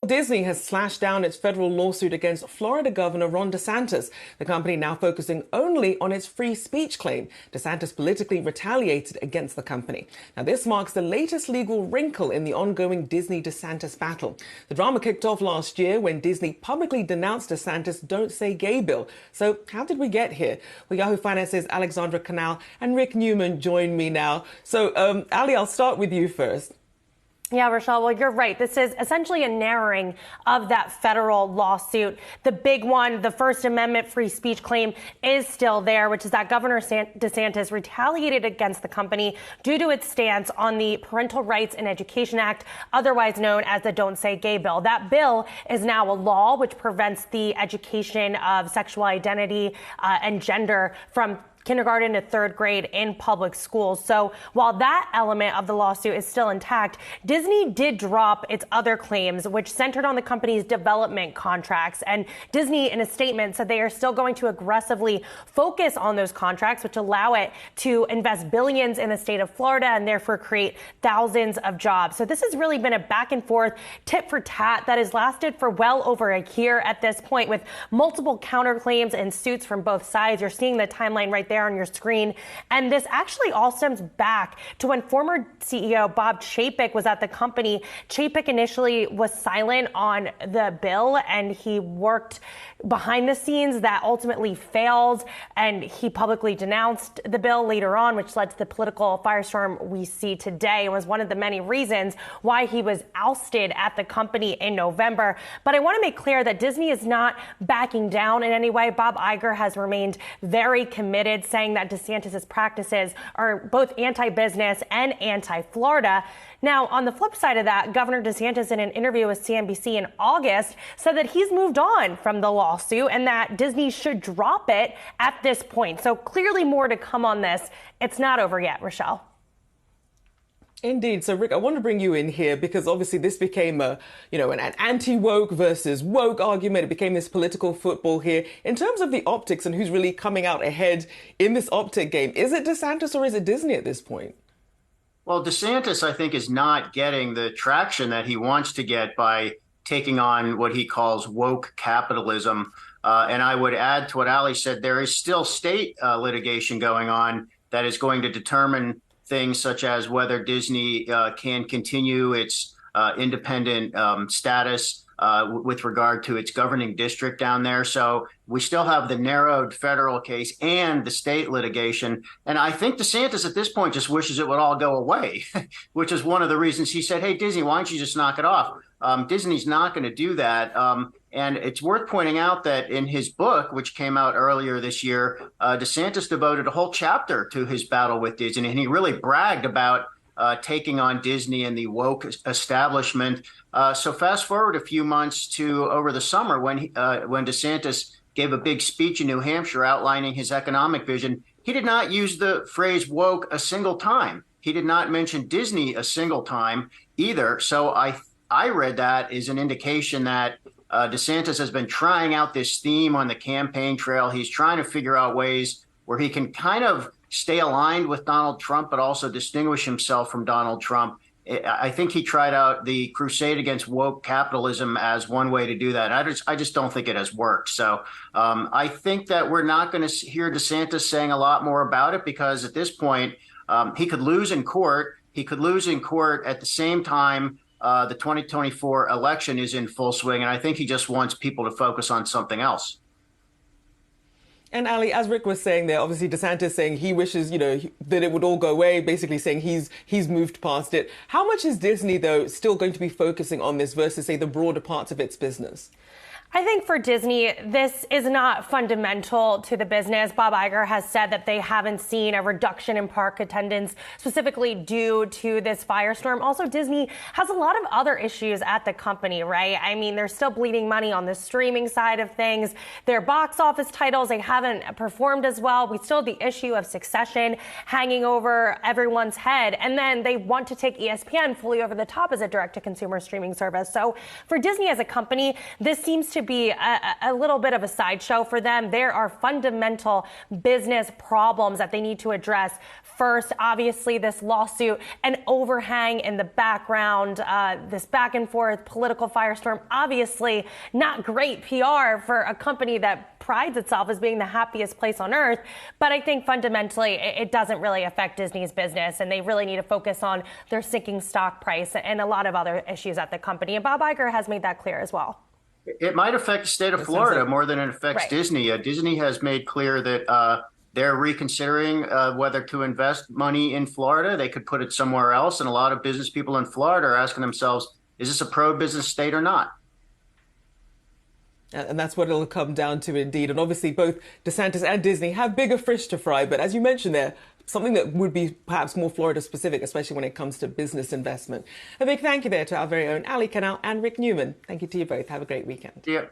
Disney has slashed down its federal lawsuit against Florida Governor Ron DeSantis, the company now focusing only on its free speech claim. DeSantis politically retaliated against the company. Now, this marks the latest legal wrinkle in the ongoing Disney-DeSantis battle. The drama kicked off last year when Disney publicly denounced DeSantis' Don't Say Gay bill. So how did we get here? Well, Yahoo Finance's Alexandra Canal and Rick Newman join me now. So, Ali, I'll start with you first. Yeah, Rochelle, well, you're right. This is essentially a narrowing of that federal lawsuit. The big one, the First Amendment free speech claim, is still there, which is that Governor DeSantis retaliated against the company due to its stance on the Parental Rights and Education Act, otherwise known as the Don't Say Gay bill. That bill is now a law which prevents the education of sexual identity and gender from kindergarten to third grade in public schools. So while that element of the lawsuit is still intact, Disney did drop its other claims, which centered on the company's development contracts. And Disney, in a statement, said they are still going to aggressively focus on those contracts, which allow it to invest billions in the state of Florida and therefore create thousands of jobs. So this has really been a back and forth tit for tat that has lasted for well over a year at this point, with multiple counterclaims and suits from both sides. You're seeing the timeline right there on your screen. And this actually all stems back to when former CEO Bob Chapek was at the company. Chapek initially was silent on the bill, and he worked behind the scenes. That ultimately failed, and he publicly denounced the bill later on, which led to the political firestorm we see today, and was one of the many reasons why he was ousted at the company in November. But I want to make clear that Disney is not backing down in any way. Bob Iger has remained very committed, saying that DeSantis' practices are both anti-business and anti-Florida. Now, on the flip side of that, Governor DeSantis, in an interview with CNBC in August, said that he's moved on from the lawsuit and that Disney should drop it at this point. So clearly more to come on this. It's not over yet, Rochelle. Indeed. So, Rick, I want to bring you in here because obviously this became an anti-woke versus woke argument. It became this political football here. In terms of the optics and who's really coming out ahead in this optic game, is it DeSantis or is it Disney at this point? Well, DeSantis, I think, is not getting the traction that he wants to get by taking on what he calls woke capitalism. And I would add to what Ali said, there is still state litigation going on that is going to determine things such as whether Disney can continue its independent status with regard to its governing district down there. So we still have the narrowed federal case and the state litigation. And I think DeSantis at this point just wishes it would all go away, which is one of the reasons he said, hey, Disney, why don't you just knock it off? Disney's not going to do that. And it's worth pointing out that in his book, which came out earlier this year, DeSantis devoted a whole chapter to his battle with Disney. And he really bragged about taking on Disney and the woke establishment. So fast forward a few months to over the summer when DeSantis gave a big speech in New Hampshire outlining his economic vision. He did not use the phrase woke a single time. He did not mention Disney a single time either. So I read that as an indication that DeSantis has been trying out this theme on the campaign trail. He's trying to figure out ways where he can kind of stay aligned with Donald Trump, but also distinguish himself from Donald Trump. I think he tried out the crusade against woke capitalism as one way to do that. I just don't think it has worked. So I think that we're not going to hear DeSantis saying a lot more about it because at this point, he could lose in court. He could lose in court at the same time the 2024 election is in full swing. And I think he just wants people to focus on something else. And Ali, as Rick was saying there, obviously DeSantis saying he wishes, that it would all go away, basically saying he's moved past it. How much is Disney, though, still going to be focusing on this versus, say, the broader parts of its business? I think for Disney, this is not fundamental to the business. Bob Iger has said that they haven't seen a reduction in park attendance specifically due to this firestorm. Also, Disney has a lot of other issues at the company, right? I mean, they're still bleeding money on the streaming side of things. Their box office titles, they haven't performed as well. We still have the issue of Succession hanging over everyone's head. And then they want to take ESPN fully over the top as a direct-to-consumer streaming service. So for Disney as a company, this seems to to be a little bit of a sideshow for them. There are fundamental business problems that they need to address. First, obviously, this lawsuit, an overhang in the background, this back and forth political firestorm, obviously not great PR for a company that prides itself as being the happiest place on earth. But I think fundamentally, it doesn't really affect Disney's business, and they really need to focus on their sinking stock price and a lot of other issues at the company. And Bob Iger has made that clear as well. It might affect the state of Florida more than it affects Disney. Disney has made clear that they're reconsidering whether to invest money in Florida. They could put it somewhere else. And a lot of business people in Florida are asking themselves, is this a pro-business state or not? And that's what it'll come down to, indeed. And obviously, both DeSantis and Disney have bigger fish to fry. But as you mentioned there, something that would be perhaps more Florida specific, especially when it comes to business investment. A big thank you there to our very own Ali Canal and Rick Newman. Thank you to you both. Have a great weekend. Yeah.